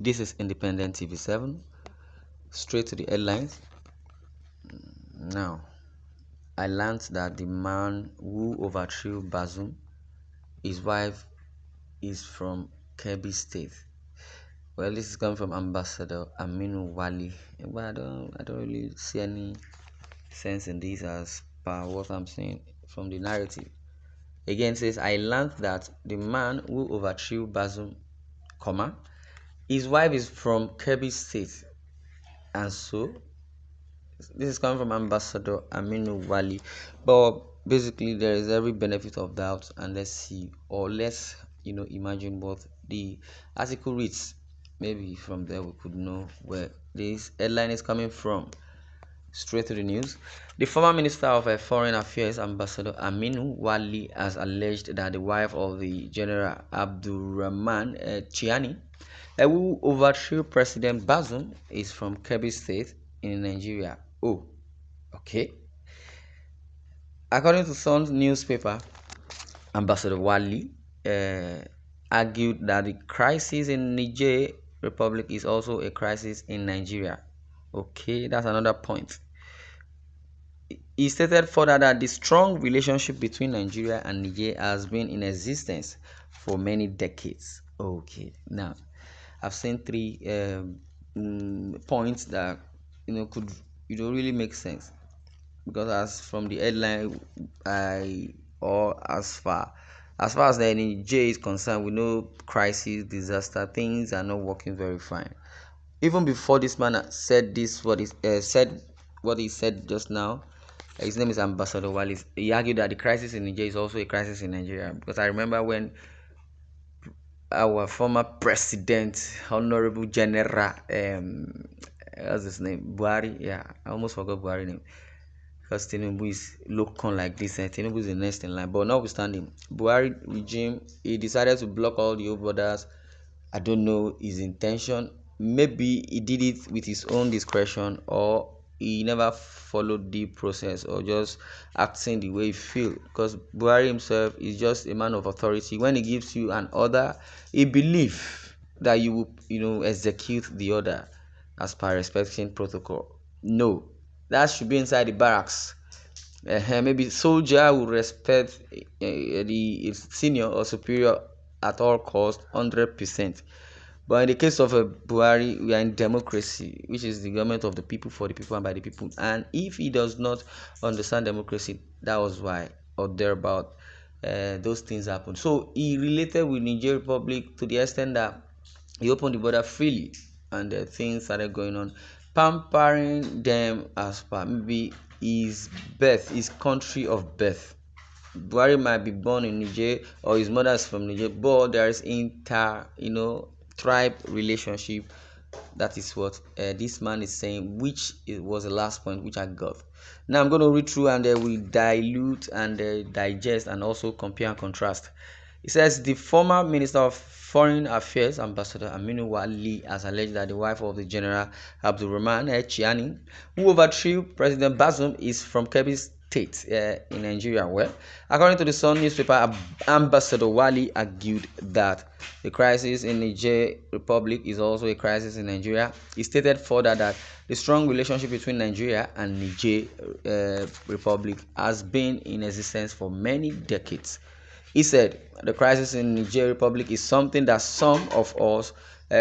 This is Independent TV 7. Straight to the headlines. Now, I learned that the man who overthrew Bazoum, his wife, is from Kébbi State. Well, this is coming from Ambassador Aminu Wali. But I don't really see any sense in this as per what I'm saying from the narrative. Again, says I learned that the man who overthrew Bazoum, his wife is from Kébbi State, and so this is coming from Ambassador Aminu Wali. But basically, there is every benefit of doubt, and let's see, or let's imagine what the article reads. Maybe from there we could know where this headline is coming from. Straight to the news. The former Minister of Foreign Affairs, Ambassador Aminu Wali, has alleged that the wife of the General Abdurrahman Chiani, who overthrew President Bazoum, is from Kebbi State in Nigeria. Oh, okay. According to Sun's newspaper, Ambassador Wali argued that the crisis in Niger Republic is also a crisis in Nigeria. Okay, that's another point. He stated further that the strong relationship between Nigeria and Niger has been in existence for many decades. Okay, now I've seen three points that could really make sense, because as from the headline, as far as the Niger is concerned, we know crisis, disaster, things are not working very fine. Even before this man said this, what he said just now, his name is Ambassador Wali. He argued that the crisis in Niger is also a crisis in Nigeria, because I remember when our former president, Honorable General, what's his name? Buhari. Yeah, I almost forgot Buhari's name, because Tinubu is local like this, and Tinubu is the next in line. But notwithstanding, Buhari regime, he decided to block all the old borders. I don't know his intention. Maybe he did it with his own discretion, or he never followed the process, or just acting the way he feel. Because Buhari himself is just a man of authority. When he gives you an order, he believes that you will execute the order as per respecting protocol. No, that should be inside the barracks. Maybe soldier will respect the senior or superior at all cost, 100%. But in the case of Buhari, we are in democracy, which is the government of the people, for the people, and by the people. And if he does not understand democracy, that was why, or thereabout, those things happen. So he related with Niger Republic to the extent that he opened the border freely, and things started going on, pampering them as per maybe his birth, his country of birth. Buhari might be born in Niger, or his mother is from Niger, but there is tribe relationship. That is what this man is saying, which was the last point which I got. Now I'm going to read through, and we dilute and digest, and also compare and contrast. It says the former Minister of Foreign Affairs, Ambassador Aminu Wali, has alleged that the wife of the General Abdurrahman Chiani, who overthrew President Bazoum, is from Kebbi State in Nigeria. Well, according to the Sun newspaper, Ambassador Wali argued that the crisis in Niger Republic is also a crisis in Nigeria. He stated further that the strong relationship between Nigeria and Niger Republic has been in existence for many decades. He said the crisis in Niger Republic is something that some of us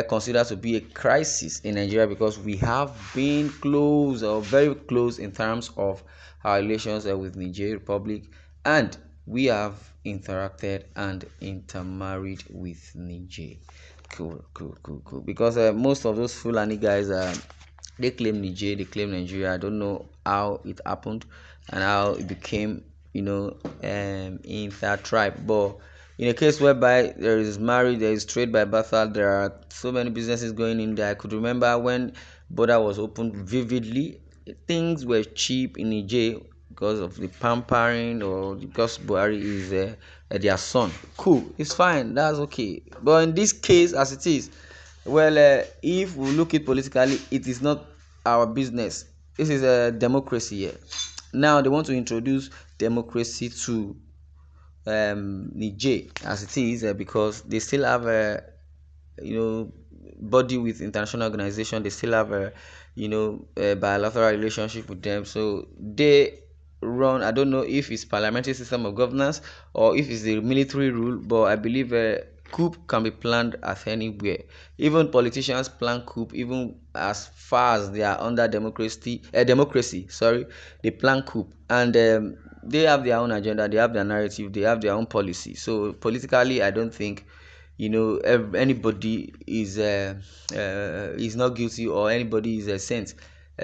consider to be a crisis in Nigeria, because we have been close, or very close, in terms of our relations with Niger Republic, and we have interacted and intermarried with Niger. Cool. Because most of those Fulani guys, they claim Niger, they claim Nigeria. I don't know how it happened and how it became in that tribe. But in a case whereby there is marriage, there is trade by birthright, there are so many businesses going in there. I could remember when border was opened vividly, things were cheap in Niger because of the pampering, or because Buhari is their son. Cool, it's fine, that's okay. But in this case, as it is, well, if we look at politically, it is not our business. This is a democracy here. Now they want to introduce democracy to Niger as it is, because they still have body with international organization. They still have a a bilateral relationship with them. So they run. I don't know if it's parliamentary system of governance or if it's the military rule, but I believe a coup can be planned at anywhere. Even politicians plan coup, even as far as they are under democracy. Sorry, they plan coup, and they have their own agenda, they have their narrative, they have their own policy. So politically, I don't think anybody is not guilty or anybody is a saint.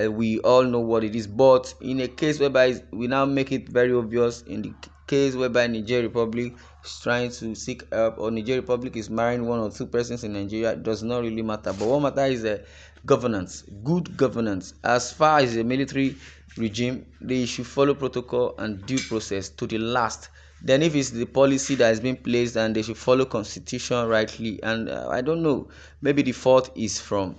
We all know what it is, but in a case whereby we now make it very obvious, in the case whereby Niger Republic is trying to seek help, or Niger Republic is marrying one or two persons in Nigeria, it does not really matter. But what matters is governance, good governance. As far as the military regime, they should follow protocol and due process to the last. Then if it's the policy that has been placed, and they should follow constitution rightly. And I don't know, maybe the fault is from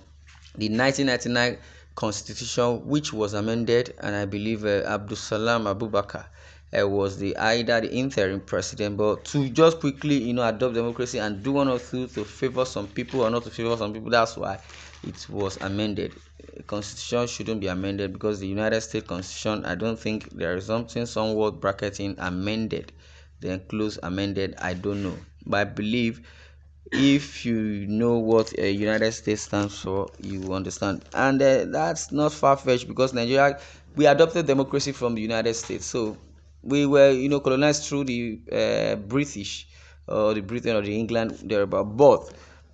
the 1999 constitution, which was amended, and I believe Abdul Salam Abubakar was either the interim president. But to just quickly adopt democracy and do one or two to favor some people or not to favor some people, that's why it was amended. Constitution shouldn't be amended, because the United States Constitution, I don't think there is something somewhat bracketing amended then close amended. I don't know, but I believe if you know what United States stands for, you understand. And that's not far-fetched, because Nigeria, we adopted democracy from the United States. So we were colonized through the British, or the Britain, or the England thereabout. But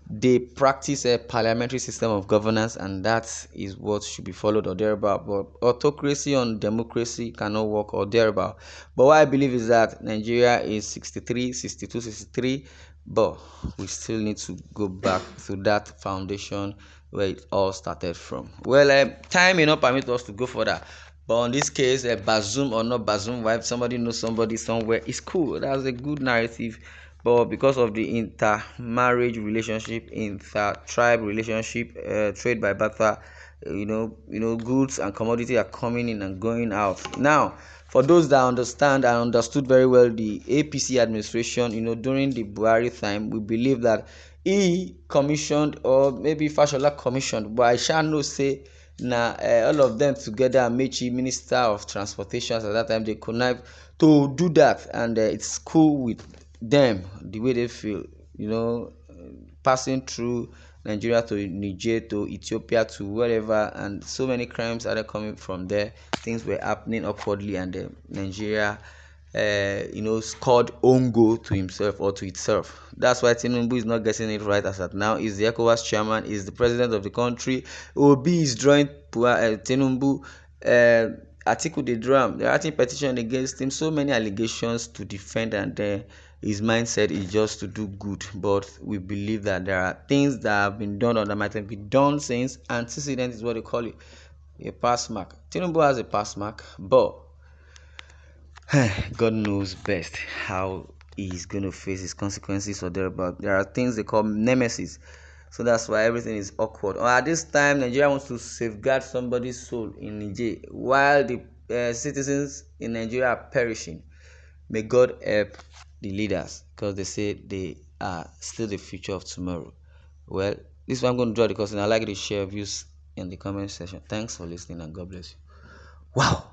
they practice a parliamentary system of governance, and that is what should be followed or thereabout. But autocracy on democracy cannot work or thereabout. But what I believe is that Nigeria is 63, 62, 63, but we still need to go back to that foundation where it all started from. Well, time may not permit us to go further, but on this case, Bazoum or not Bazoum wife, somebody knows somebody somewhere, it's cool. That's a good narrative. But because of the intermarriage relationship, inter-tribe relationship, trade by barter, goods and commodity are coming in and going out. Now, for those that understand and understood very well the APC administration, during the Buhari time, we believe that he commissioned, or maybe Fashola commissioned, but I shall not say now all of them together, Amechi, Minister of Transportation at that time, they connive to do that, and it's cool with them the way they feel, passing through Nigeria to Niger to Ethiopia to wherever, and so many crimes are coming from there. Things were happening awkwardly, and Nigeria scored own goal to himself or to itself. That's why Tinubu is not getting it right as at now. He's the ECOWAS chairman, is the president of the country. Obi is drawing Tinubu. Atiku the drum. They're writing petition against him. So many allegations to defend, and his mindset is just to do good. But we believe that there are things that have been done or that might have been done since antecedent, is what they call it, a pass mark. Tinubu has a pass mark, but God knows best how he's going to face his consequences or thereabout. There are things they call nemesis. So that's why everything is awkward. Or at this time, Nigeria wants to safeguard somebody's soul in Niger, while the citizens in Nigeria are perishing. May God help the leaders, because they say they are still the future of tomorrow. Well, this is why I'm going to draw the curtain. I'd like you to share views in the comment section. Thanks for listening, and God bless you. Wow.